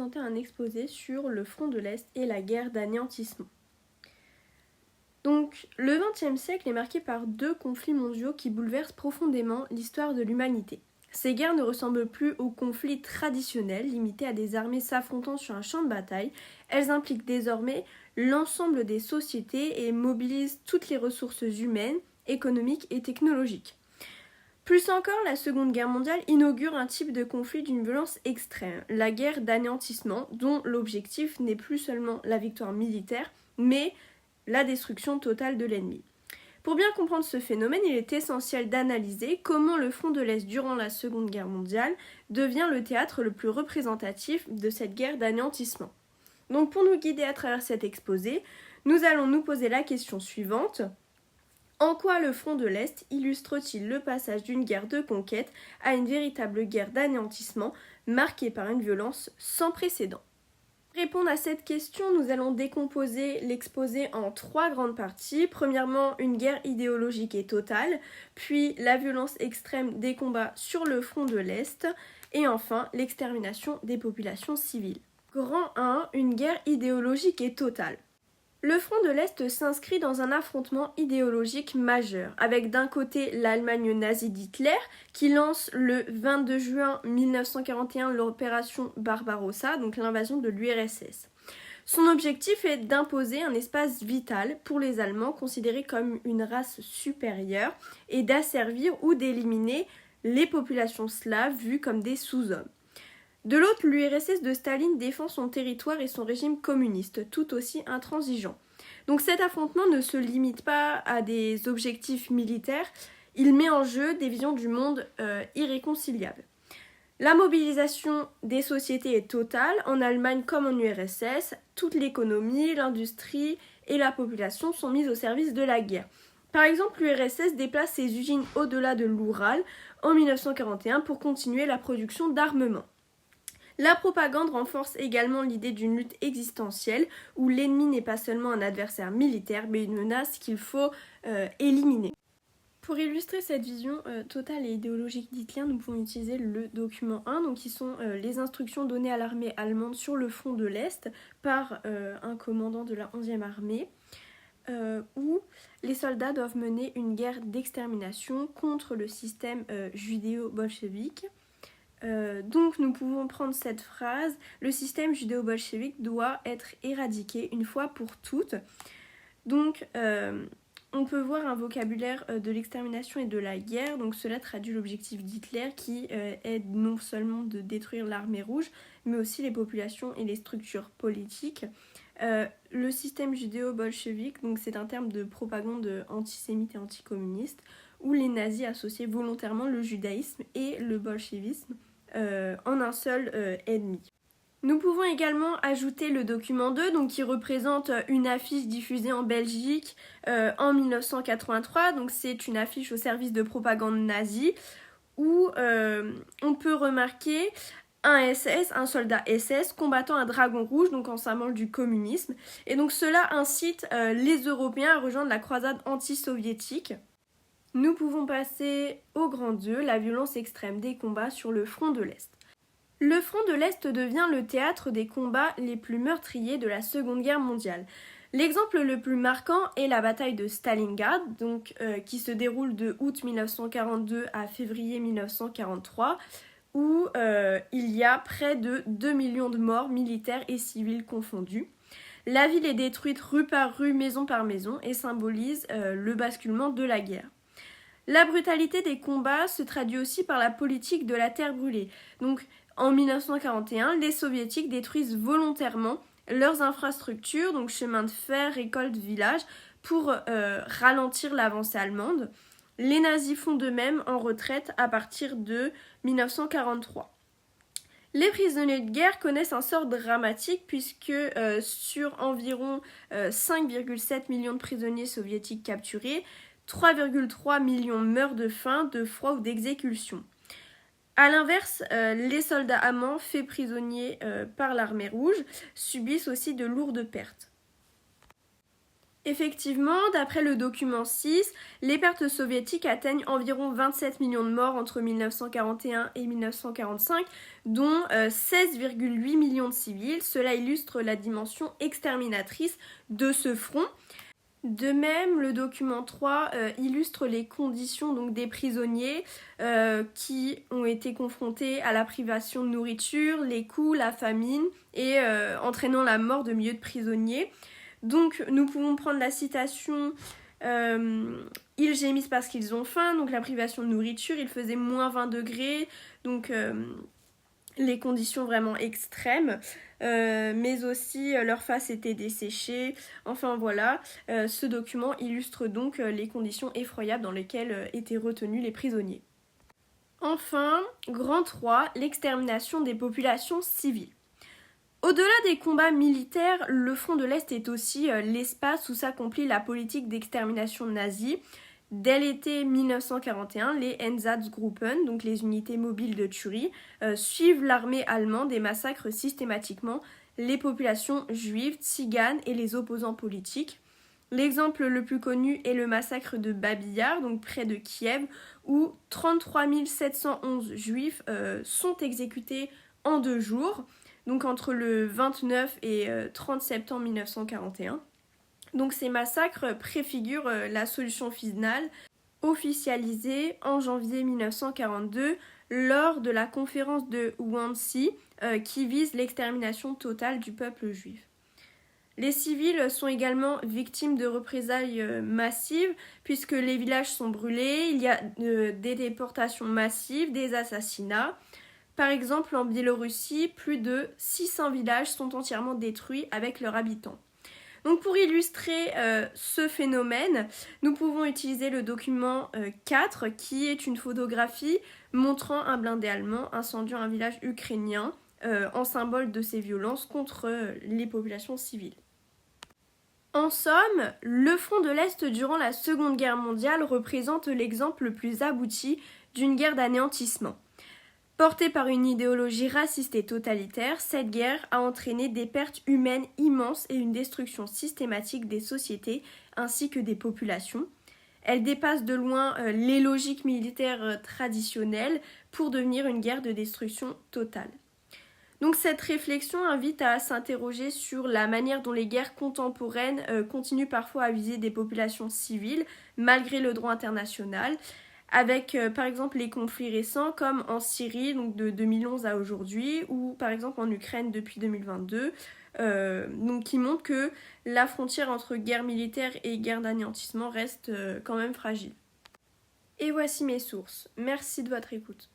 présenter un exposé sur le front de l'Est et la guerre d'anéantissement. Donc, le XXe siècle est marqué par 2 conflits mondiaux qui bouleversent profondément l'histoire de l'humanité. Ces guerres ne ressemblent plus aux conflits traditionnels, limités à des armées s'affrontant sur un champ de bataille. Elles impliquent désormais l'ensemble des sociétés et mobilisent toutes les ressources humaines, économiques et technologiques. Plus encore, la Seconde Guerre mondiale inaugure un type de conflit d'une violence extrême, la guerre d'anéantissement, dont l'objectif n'est plus seulement la victoire militaire, mais la destruction totale de l'ennemi. Pour bien comprendre ce phénomène, il est essentiel d'analyser comment le front de l'Est durant la Seconde Guerre mondiale devient le théâtre le plus représentatif de cette guerre d'anéantissement. Donc pour nous guider à travers cet exposé, nous allons nous poser la question suivante. En quoi le front de l'Est illustre-t-il le passage d'une guerre de conquête à une véritable guerre d'anéantissement marquée par une violence sans précédent ? Pour répondre à cette question, nous allons décomposer l'exposé en 3 grandes parties. Premièrement, une guerre idéologique et totale, puis la violence extrême des combats sur le front de l'Est, et enfin l'extermination des populations civiles. Grand 1, une guerre idéologique et totale. Le front de l'Est s'inscrit dans un affrontement idéologique majeur, avec d'un côté l'Allemagne nazie d'Hitler, qui lance le 22 juin 1941 l'opération Barbarossa, donc l'invasion de l'URSS. Son objectif est d'imposer un espace vital pour les Allemands considérés comme une race supérieure et d'asservir ou d'éliminer les populations slaves vues comme des sous-hommes. De l'autre, l'URSS de Staline défend son territoire et son régime communiste, tout aussi intransigeant. Donc cet affrontement ne se limite pas à des objectifs militaires, il met en jeu des visions du monde irréconciliables. La mobilisation des sociétés est totale, en Allemagne comme en URSS, toute l'économie, l'industrie et la population sont mises au service de la guerre. Par exemple, l'URSS déplace ses usines au-delà de l'Oural en 1941 pour continuer la production d'armement. La propagande renforce également l'idée d'une lutte existentielle où l'ennemi n'est pas seulement un adversaire militaire mais une menace qu'il faut éliminer. Pour illustrer cette vision totale et idéologique d'Hitler, nous pouvons utiliser le document 1, donc qui sont les instructions données à l'armée allemande sur le front de l'Est par un commandant de la 11e armée, où les soldats doivent mener une guerre d'extermination contre le système judéo-bolchevique. Donc nous pouvons prendre cette phrase, le système judéo-bolchevique doit être éradiqué une fois pour toutes. Donc on peut voir un vocabulaire de l'extermination et de la guerre, donc cela traduit l'objectif d'Hitler qui est non seulement de détruire l'armée rouge, mais aussi les populations et les structures politiques. Le système judéo-bolchevique, donc c'est un terme de propagande antisémite et anticommuniste, où les nazis associaient volontairement le judaïsme et le bolchevisme en un seul ennemi. Nous pouvons également ajouter le document 2, donc qui représente une affiche diffusée en Belgique en 1983. Donc c'est une affiche au service de propagande nazie où on peut remarquer un soldat SS combattant un dragon rouge, donc en symbole du communisme. Et donc cela incite les Européens à rejoindre la croisade anti-soviétique. Nous pouvons passer au grand 2, la violence extrême des combats sur le front de l'Est. Le front de l'Est devient le théâtre des combats les plus meurtriers de la Seconde Guerre mondiale. L'exemple le plus marquant est la bataille de Stalingrad, qui se déroule de août 1942 à février 1943, où il y a près de 2 millions de morts militaires et civils confondus. La ville est détruite rue par rue, maison par maison, et symbolise le basculement de la guerre. La brutalité des combats se traduit aussi par la politique de la terre brûlée. Donc, en 1941, les soviétiques détruisent volontairement leurs infrastructures, donc chemins de fer, récoltes, villages, pour ralentir l'avancée allemande. Les nazis font de même en retraite à partir de 1943. Les prisonniers de guerre connaissent un sort dramatique puisque sur environ 5,7 millions de prisonniers soviétiques capturés, 3,3 millions meurent de faim, de froid ou d'exécution. A l'inverse, les soldats allemands faits prisonniers par l'armée rouge subissent aussi de lourdes pertes. Effectivement, d'après le document 6, les pertes soviétiques atteignent environ 27 millions de morts entre 1941 et 1945, dont 16,8 millions de civils. Cela illustre la dimension exterminatrice de ce front. De même, le document 3 illustre les conditions donc, des prisonniers qui ont été confrontés à la privation de nourriture, les coups, la famine et entraînant la mort de milliers de prisonniers. Donc nous pouvons prendre la citation ils gémissent parce qu'ils ont faim, donc la privation de nourriture, il faisait moins 20 degrés, donc les conditions vraiment extrêmes, mais aussi leur face était desséchée. Enfin voilà, ce document illustre donc les conditions effroyables dans lesquelles étaient retenus les prisonniers. Enfin, grand 3, l'extermination des populations civiles. Au-delà des combats militaires, le front de l'Est est aussi l'espace où s'accomplit la politique d'extermination nazie. Dès l'été 1941, les Einsatzgruppen, donc les unités mobiles de tuerie, suivent l'armée allemande et massacrent systématiquement les populations juives, tziganes et les opposants politiques. L'exemple le plus connu est le massacre de Babi Yar, donc près de Kiev, où 33 711 juifs sont exécutés en 2 jours. Donc entre le 29 et 30 septembre 1941. Donc ces massacres préfigurent la solution finale officialisée en janvier 1942 lors de la conférence de Wannsee qui vise l'extermination totale du peuple juif. Les civils sont également victimes de représailles massives puisque les villages sont brûlés, il y a des déportations massives, des assassinats. Par exemple, en Biélorussie, plus de 600 villages sont entièrement détruits avec leurs habitants. Donc pour illustrer ce phénomène, nous pouvons utiliser le document 4 qui est une photographie montrant un blindé allemand incendiant un village ukrainien en symbole de ces violences contre les populations civiles. En somme, le front de l'Est durant la Seconde Guerre mondiale représente l'exemple le plus abouti d'une guerre d'anéantissement. Portée par une idéologie raciste et totalitaire, cette guerre a entraîné des pertes humaines immenses et une destruction systématique des sociétés ainsi que des populations. Elle dépasse de loin les logiques militaires traditionnelles pour devenir une guerre de destruction totale. Donc cette réflexion invite à s'interroger sur la manière dont les guerres contemporaines continuent parfois à viser des populations civiles malgré le droit international, avec par exemple les conflits récents comme en Syrie donc de 2011 à aujourd'hui ou par exemple en Ukraine depuis 2022 donc qui montrent que la frontière entre guerre militaire et guerre d'anéantissement reste quand même fragile. Et voici mes sources. Merci de votre écoute.